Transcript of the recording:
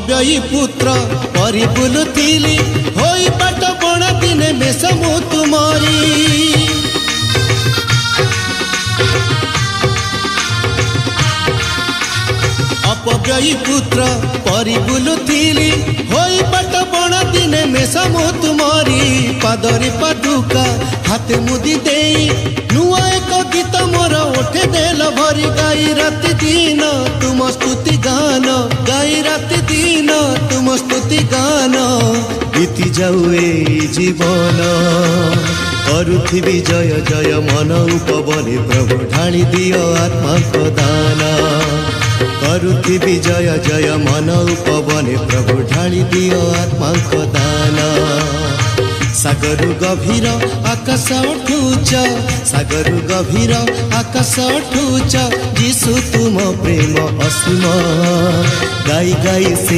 अपव्ययी पुत्र परि बुलुथिली होई बाट बणा दिने मेष मु तुमरी अपव्ययी पुत्र परि बुलुथिली होई बाट बणा दिने मेष मु तुमरी पादरी पादुका हाथ मुदी देई नुआ एक गीत मोर उठे देल भरी गाई राति दिन तुम स्तुति गान गाई राति दिन तुम स्तुति गान बीती जाऊ ए जीवन करुथिबी जय जय मन उपबने प्रभु ढाली दियो आत्मा प्रदान करुथिबी जय जय मन उपबने प्रभु ढाली दियो आत्मा प्रदान सागर गभीर आकाश उठुच सागर गभीर आकाश उठुच जीशु तुम प्रेम असीम गाई गाई से